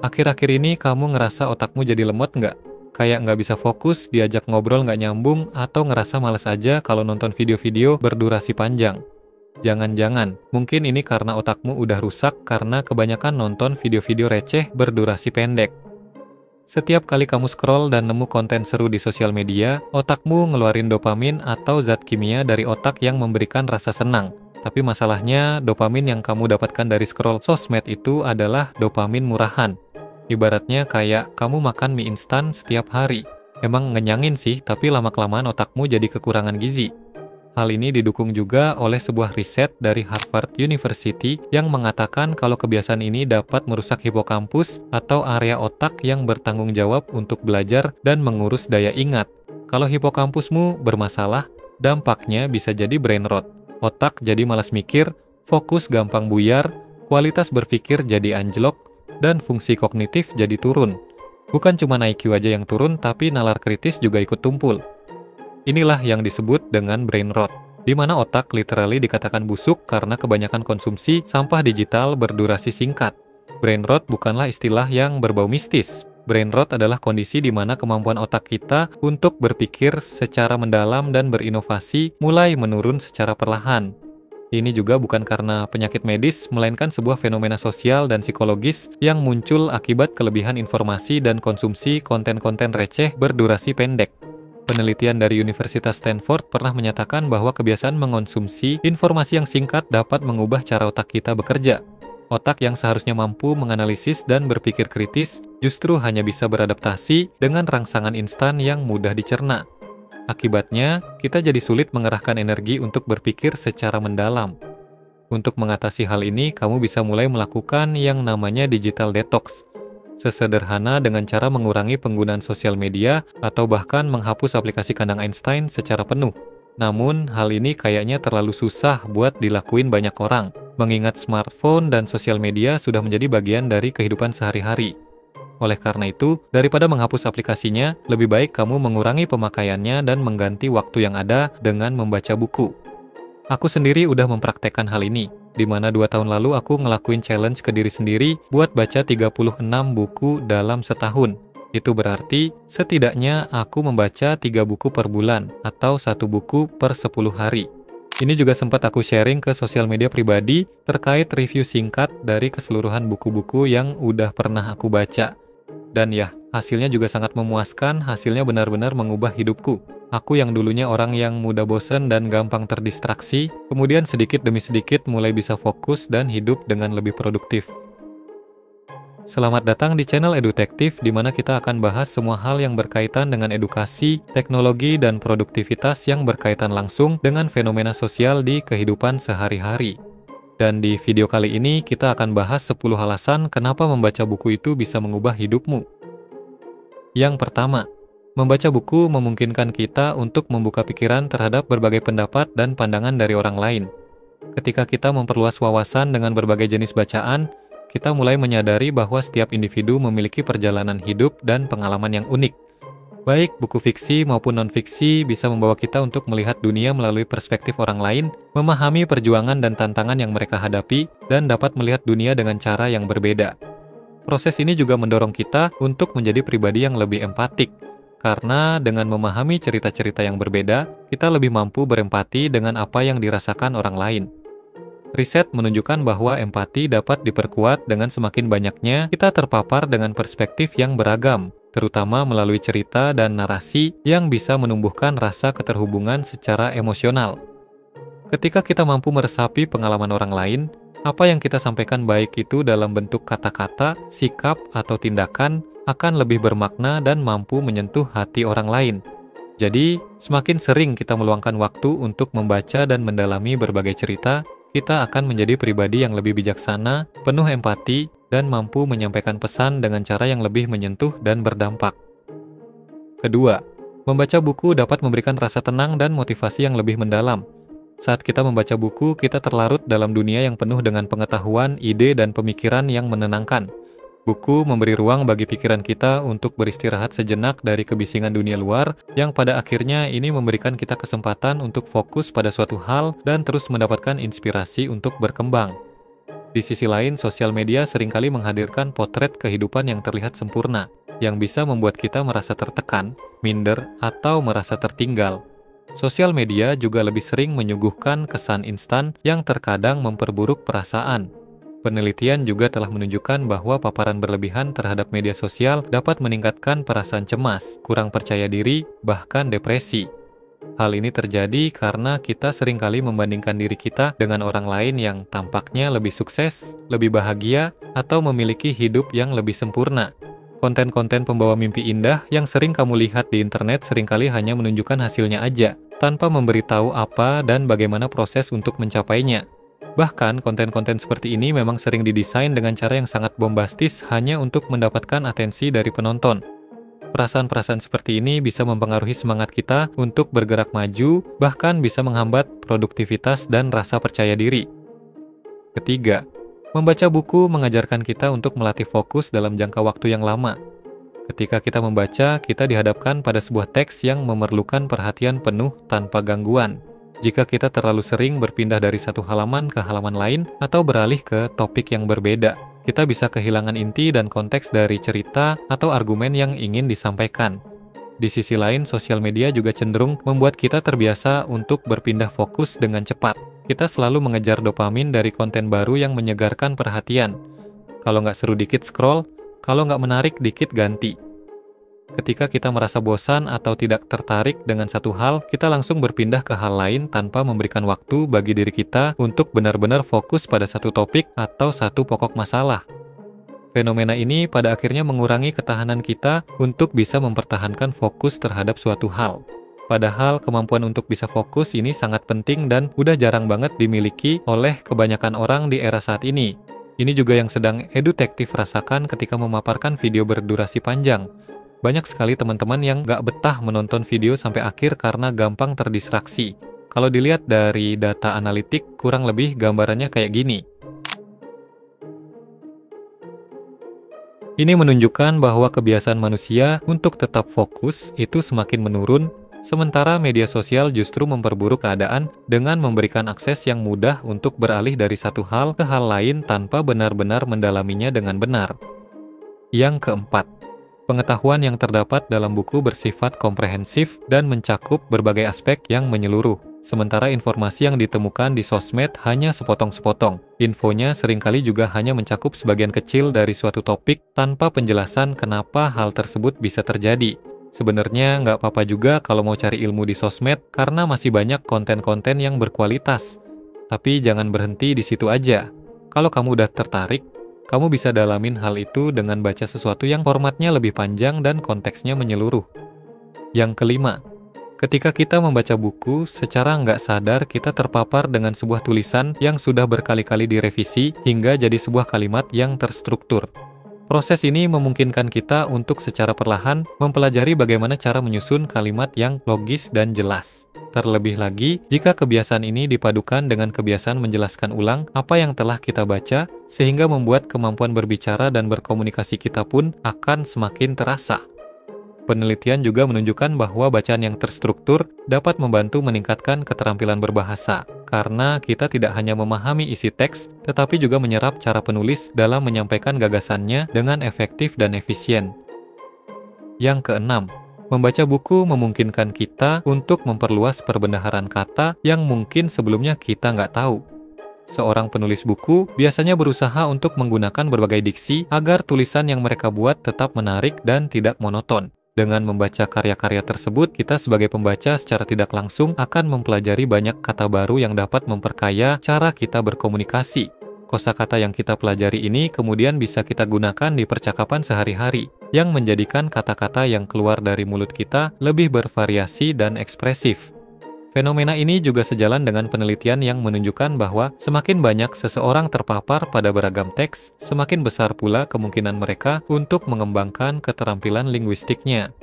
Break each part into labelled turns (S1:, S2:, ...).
S1: Akhir-akhir ini kamu ngerasa otakmu jadi lemot nggak? Kayak nggak bisa fokus, diajak ngobrol nggak nyambung, atau ngerasa males aja kalau nonton video-video berdurasi panjang? Jangan-jangan, mungkin ini karena otakmu udah rusak karena kebanyakan nonton video-video receh berdurasi pendek. Setiap kali kamu scroll dan nemu konten seru di sosial media, otakmu ngeluarin dopamin atau zat kimia dari otak yang memberikan rasa senang. Tapi masalahnya, dopamin yang kamu dapatkan dari scroll sosmed itu adalah dopamin murahan. Ibaratnya kayak kamu makan mie instan setiap hari. Emang ngenyangin sih, tapi lama-kelamaan otakmu jadi kekurangan gizi. Hal ini didukung juga oleh sebuah riset dari Harvard University yang mengatakan kalau kebiasaan ini dapat merusak hipokampus atau area otak yang bertanggung jawab untuk belajar dan mengurus daya ingat. Kalau hipokampusmu bermasalah, dampaknya bisa jadi brain rot. Otak jadi malas mikir, fokus gampang buyar, kualitas berpikir jadi anjlok, dan fungsi kognitif jadi turun. Bukan cuma IQ aja yang turun, tapi nalar kritis juga ikut tumpul. Inilah yang disebut dengan brain rot, di mana otak literally dikatakan busuk karena kebanyakan konsumsi sampah digital berdurasi singkat. Brain rot bukanlah istilah yang berbau mistis. Brain rot adalah kondisi di mana kemampuan otak kita untuk berpikir secara mendalam dan berinovasi mulai menurun secara perlahan. Ini juga bukan karena penyakit medis, melainkan sebuah fenomena sosial dan psikologis yang muncul akibat kelebihan informasi dan konsumsi konten-konten receh berdurasi pendek. Penelitian dari Universitas Stanford pernah menyatakan bahwa kebiasaan mengonsumsi informasi yang singkat dapat mengubah cara otak kita bekerja. Otak yang seharusnya mampu menganalisis dan berpikir kritis justru hanya bisa beradaptasi dengan rangsangan instan yang mudah dicerna. Akibatnya, kita jadi sulit mengerahkan energi untuk berpikir secara mendalam. Untuk mengatasi hal ini, kamu bisa mulai melakukan yang namanya digital detox. Sesederhana dengan cara mengurangi penggunaan sosial media atau bahkan menghapus aplikasi kandang Einstein secara penuh. Namun, hal ini kayaknya terlalu susah buat dilakuin banyak orang, mengingat smartphone dan sosial media sudah menjadi bagian dari kehidupan sehari-hari. Oleh karena itu, daripada menghapus aplikasinya, lebih baik kamu mengurangi pemakaiannya dan mengganti waktu yang ada dengan membaca buku. Aku sendiri udah mempraktekkan hal ini, di mana 2 tahun lalu aku ngelakuin challenge ke diri sendiri buat baca 36 buku dalam setahun. Itu berarti, setidaknya aku membaca 3 buku per bulan, atau 1 buku per 10 hari. Ini juga sempat aku sharing ke sosial media pribadi terkait review singkat dari keseluruhan buku-buku yang udah pernah aku baca. Dan ya, hasilnya juga sangat memuaskan, hasilnya benar-benar mengubah hidupku. Aku yang dulunya orang yang mudah bosen dan gampang terdistraksi, kemudian sedikit demi sedikit mulai bisa fokus dan hidup dengan lebih produktif. Selamat datang di channel Edutektif, di mana kita akan bahas semua hal yang berkaitan dengan edukasi, teknologi, dan produktivitas yang berkaitan langsung dengan fenomena sosial di kehidupan sehari-hari. Dan di video kali ini, kita akan bahas 10 alasan kenapa membaca buku itu bisa mengubah hidupmu. Yang pertama, membaca buku memungkinkan kita untuk membuka pikiran terhadap berbagai pendapat dan pandangan dari orang lain. Ketika kita memperluas wawasan dengan berbagai jenis bacaan, kita mulai menyadari bahwa setiap individu memiliki perjalanan hidup dan pengalaman yang unik. Baik buku fiksi maupun non-fiksi bisa membawa kita untuk melihat dunia melalui perspektif orang lain, memahami perjuangan dan tantangan yang mereka hadapi, dan dapat melihat dunia dengan cara yang berbeda. Proses ini juga mendorong kita untuk menjadi pribadi yang lebih empatik, karena dengan memahami cerita-cerita yang berbeda, kita lebih mampu berempati dengan apa yang dirasakan orang lain. Riset menunjukkan bahwa empati dapat diperkuat dengan semakin banyaknya kita terpapar dengan perspektif yang beragam, terutama melalui cerita dan narasi yang bisa menumbuhkan rasa keterhubungan secara emosional. Ketika kita mampu meresapi pengalaman orang lain, apa yang kita sampaikan baik itu dalam bentuk kata-kata, sikap, atau tindakan akan lebih bermakna dan mampu menyentuh hati orang lain. Jadi, semakin sering kita meluangkan waktu untuk membaca dan mendalami berbagai cerita, kita akan menjadi pribadi yang lebih bijaksana, penuh empati, dan mampu menyampaikan pesan dengan cara yang lebih menyentuh dan berdampak. Kedua, membaca buku dapat memberikan rasa tenang dan motivasi yang lebih mendalam. Saat kita membaca buku, kita terlarut dalam dunia yang penuh dengan pengetahuan, ide, dan pemikiran yang menenangkan. Buku memberi ruang bagi pikiran kita untuk beristirahat sejenak dari kebisingan dunia luar, yang pada akhirnya ini memberikan kita kesempatan untuk fokus pada suatu hal dan terus mendapatkan inspirasi untuk berkembang. Di sisi lain, sosial media seringkali menghadirkan potret kehidupan yang terlihat sempurna, yang bisa membuat kita merasa tertekan, minder, atau merasa tertinggal. Sosial media juga lebih sering menyuguhkan kesan instan yang terkadang memperburuk perasaan. Penelitian juga telah menunjukkan bahwa paparan berlebihan terhadap media sosial dapat meningkatkan perasaan cemas, kurang percaya diri, bahkan depresi. Hal ini terjadi karena kita seringkali membandingkan diri kita dengan orang lain yang tampaknya lebih sukses, lebih bahagia, atau memiliki hidup yang lebih sempurna. Konten-konten pembawa mimpi indah yang sering kamu lihat di internet seringkali hanya menunjukkan hasilnya aja, tanpa memberitahu apa dan bagaimana proses untuk mencapainya. Bahkan, konten-konten seperti ini memang sering didesain dengan cara yang sangat bombastis hanya untuk mendapatkan atensi dari penonton. Perasaan-perasaan seperti ini bisa mempengaruhi semangat kita untuk bergerak maju, bahkan bisa menghambat produktivitas dan rasa percaya diri. Ketiga, membaca buku mengajarkan kita untuk melatih fokus dalam jangka waktu yang lama. Ketika kita membaca, kita dihadapkan pada sebuah teks yang memerlukan perhatian penuh tanpa gangguan. Jika kita terlalu sering berpindah dari satu halaman ke halaman lain atau beralih ke topik yang berbeda, kita bisa kehilangan inti dan konteks dari cerita atau argumen yang ingin disampaikan. Di sisi lain, sosial media juga cenderung membuat kita terbiasa untuk berpindah fokus dengan cepat. Kita selalu mengejar dopamin dari konten baru yang menyegarkan perhatian. Kalau nggak seru dikit scroll, kalau nggak menarik dikit ganti. Ketika kita merasa bosan atau tidak tertarik dengan satu hal, kita langsung berpindah ke hal lain tanpa memberikan waktu bagi diri kita untuk benar-benar fokus pada satu topik atau satu pokok masalah. Fenomena ini pada akhirnya mengurangi ketahanan kita untuk bisa mempertahankan fokus terhadap suatu hal. Padahal kemampuan untuk bisa fokus ini sangat penting dan udah jarang banget dimiliki oleh kebanyakan orang di era saat ini. Ini juga yang sedang edutektif rasakan ketika memaparkan video berdurasi panjang. Banyak sekali teman-teman yang nggak betah menonton video sampai akhir karena gampang terdistraksi. Kalau dilihat dari data analitik, kurang lebih gambarannya kayak gini. Ini menunjukkan bahwa kebiasaan manusia untuk tetap fokus itu semakin menurun, sementara media sosial justru memperburuk keadaan dengan memberikan akses yang mudah untuk beralih dari satu hal ke hal lain tanpa benar-benar mendalaminya dengan benar. Yang keempat, pengetahuan yang terdapat dalam buku bersifat komprehensif dan mencakup berbagai aspek yang menyeluruh. Sementara informasi yang ditemukan di sosmed hanya sepotong-sepotong. Infonya seringkali juga hanya mencakup sebagian kecil dari suatu topik tanpa penjelasan kenapa hal tersebut bisa terjadi. Sebenarnya nggak apa-apa juga kalau mau cari ilmu di sosmed karena masih banyak konten-konten yang berkualitas. Tapi jangan berhenti di situ aja. Kalau kamu udah tertarik, kamu bisa dalamin hal itu dengan baca sesuatu yang formatnya lebih panjang dan konteksnya menyeluruh. Yang kelima, ketika kita membaca buku, secara nggak sadar kita terpapar dengan sebuah tulisan yang sudah berkali-kali direvisi hingga jadi sebuah kalimat yang terstruktur. Proses ini memungkinkan kita untuk secara perlahan mempelajari bagaimana cara menyusun kalimat yang logis dan jelas. Terlebih lagi, jika kebiasaan ini dipadukan dengan kebiasaan menjelaskan ulang apa yang telah kita baca, sehingga membuat kemampuan berbicara dan berkomunikasi kita pun akan semakin terasa. Penelitian juga menunjukkan bahwa bacaan yang terstruktur dapat membantu meningkatkan keterampilan berbahasa, karena kita tidak hanya memahami isi teks, tetapi juga menyerap cara penulis dalam menyampaikan gagasannya dengan efektif dan efisien. Yang keenam, membaca buku memungkinkan kita untuk memperluas perbendaharaan kata yang mungkin sebelumnya kita nggak tahu. Seorang penulis buku biasanya berusaha untuk menggunakan berbagai diksi agar tulisan yang mereka buat tetap menarik dan tidak monoton. Dengan membaca karya-karya tersebut, kita sebagai pembaca secara tidak langsung akan mempelajari banyak kata baru yang dapat memperkaya cara kita berkomunikasi. Kosakata yang kita pelajari ini kemudian bisa kita gunakan di percakapan sehari-hari, yang menjadikan kata-kata yang keluar dari mulut kita lebih bervariasi dan ekspresif. Fenomena ini juga sejalan dengan penelitian yang menunjukkan bahwa semakin banyak seseorang terpapar pada beragam teks, semakin besar pula kemungkinan mereka untuk mengembangkan keterampilan linguistiknya.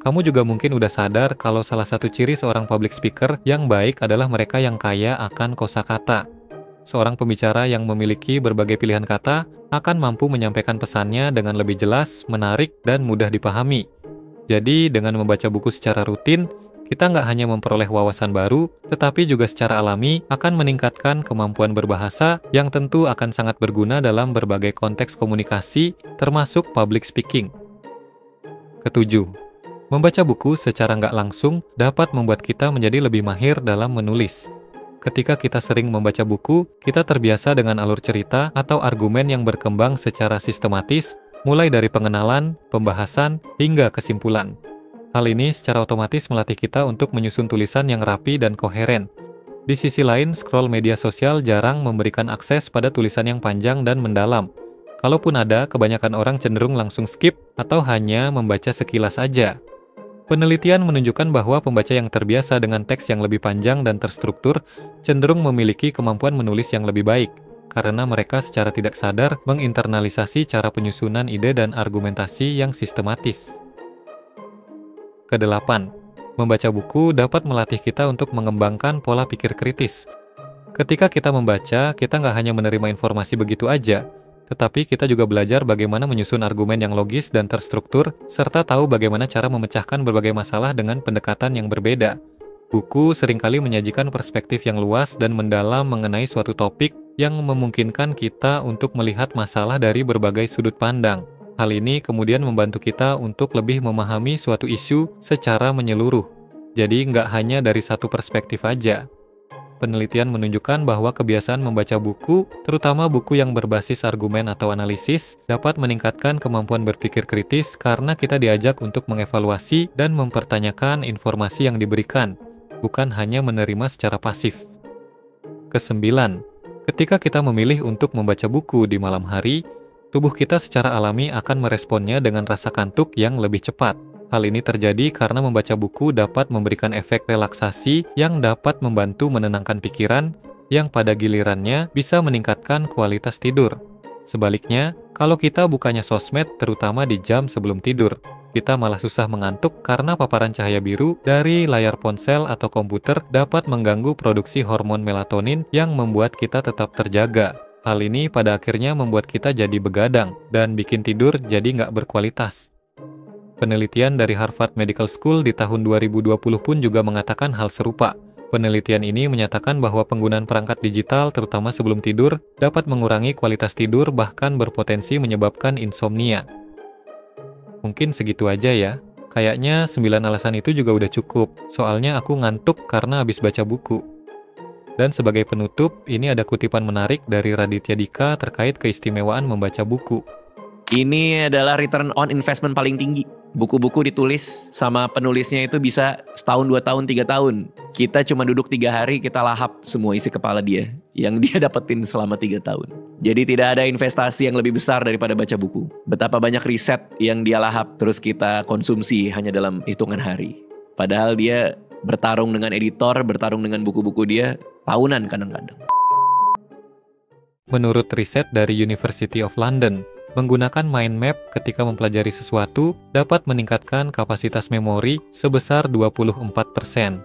S1: Kamu juga mungkin udah sadar kalau salah satu ciri seorang public speaker yang baik adalah mereka yang kaya akan kosakata. Seorang pembicara yang memiliki berbagai pilihan kata akan mampu menyampaikan pesannya dengan lebih jelas, menarik, dan mudah dipahami. Jadi, dengan membaca buku secara rutin, kita nggak hanya memperoleh wawasan baru, tetapi juga secara alami akan meningkatkan kemampuan berbahasa yang tentu akan sangat berguna dalam berbagai konteks komunikasi, termasuk public speaking. Ketujuh, membaca buku secara nggak langsung dapat membuat kita menjadi lebih mahir dalam menulis. Ketika kita sering membaca buku, kita terbiasa dengan alur cerita atau argumen yang berkembang secara sistematis, mulai dari pengenalan, pembahasan, hingga kesimpulan. Hal ini secara otomatis melatih kita untuk menyusun tulisan yang rapi dan koheren. Di sisi lain, scroll media sosial jarang memberikan akses pada tulisan yang panjang dan mendalam. Kalaupun ada, kebanyakan orang cenderung langsung skip atau hanya membaca sekilas saja. Penelitian menunjukkan bahwa pembaca yang terbiasa dengan teks yang lebih panjang dan terstruktur cenderung memiliki kemampuan menulis yang lebih baik, karena mereka secara tidak sadar menginternalisasi cara penyusunan ide dan argumentasi yang sistematis. Kedelapan, membaca buku dapat melatih kita untuk mengembangkan pola pikir kritis. Ketika kita membaca, kita nggak hanya menerima informasi begitu aja, tetapi kita juga belajar bagaimana menyusun argumen yang logis dan terstruktur, serta tahu bagaimana cara memecahkan berbagai masalah dengan pendekatan yang berbeda. Buku seringkali menyajikan perspektif yang luas dan mendalam mengenai suatu topik yang memungkinkan kita untuk melihat masalah dari berbagai sudut pandang. Hal ini kemudian membantu kita untuk lebih memahami suatu isu secara menyeluruh. Jadi nggak hanya dari satu perspektif aja. Penelitian menunjukkan bahwa kebiasaan membaca buku, terutama buku yang berbasis argumen atau analisis, dapat meningkatkan kemampuan berpikir kritis karena kita diajak untuk mengevaluasi dan mempertanyakan informasi yang diberikan, bukan hanya menerima secara pasif. Kesembilan, ketika kita memilih untuk membaca buku di malam hari, tubuh kita secara alami akan meresponnya dengan rasa kantuk yang lebih cepat. Hal ini terjadi karena membaca buku dapat memberikan efek relaksasi yang dapat membantu menenangkan pikiran, yang pada gilirannya bisa meningkatkan kualitas tidur. Sebaliknya, kalau kita bukanya sosmed terutama di jam sebelum tidur, kita malah susah mengantuk karena paparan cahaya biru dari layar ponsel atau komputer dapat mengganggu produksi hormon melatonin yang membuat kita tetap terjaga. Hal ini pada akhirnya membuat kita jadi begadang dan bikin tidur jadi nggak berkualitas. Penelitian dari Harvard Medical School di tahun 2020 pun juga mengatakan hal serupa. Penelitian ini menyatakan bahwa penggunaan perangkat digital terutama sebelum tidur dapat mengurangi kualitas tidur bahkan berpotensi menyebabkan insomnia. Mungkin segitu aja ya. Kayaknya 9 alasan itu juga udah cukup, soalnya aku ngantuk karena habis baca buku. Dan sebagai penutup, ini ada kutipan menarik dari Raditya Dika terkait keistimewaan membaca buku.
S2: Ini adalah return on investment paling tinggi. Buku-buku ditulis sama penulisnya itu bisa setahun, 2 tahun, 3 tahun. Kita cuma duduk 3 hari, kita lahap semua isi kepala dia yang dia dapetin selama 3 tahun. Jadi tidak ada investasi yang lebih besar daripada baca buku. Betapa banyak riset yang dia lahap, terus kita konsumsi hanya dalam hitungan hari. Padahal dia bertarung dengan editor, bertarung dengan buku-buku dia tahunan kadang-kadang.
S1: Menurut riset dari University of London, menggunakan mind map ketika mempelajari sesuatu dapat meningkatkan kapasitas memori sebesar 24%.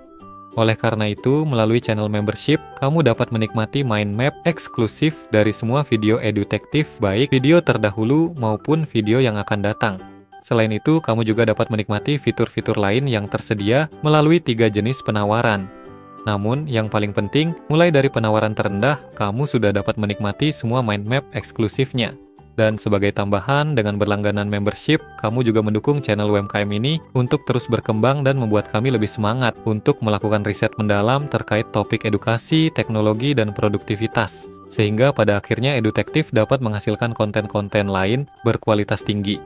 S1: Oleh karena itu, melalui channel membership, kamu dapat menikmati mind map eksklusif dari semua video edutektif, baik video terdahulu maupun video yang akan datang. Selain itu, kamu juga dapat menikmati fitur-fitur lain yang tersedia melalui 3 jenis penawaran. Namun, yang paling penting, mulai dari penawaran terendah, kamu sudah dapat menikmati semua mind map eksklusifnya. Dan sebagai tambahan, dengan berlangganan membership, kamu juga mendukung channel UMKM ini untuk terus berkembang dan membuat kami lebih semangat untuk melakukan riset mendalam terkait topik edukasi, teknologi, dan produktivitas. Sehingga pada akhirnya Edutektif dapat menghasilkan konten-konten lain berkualitas tinggi.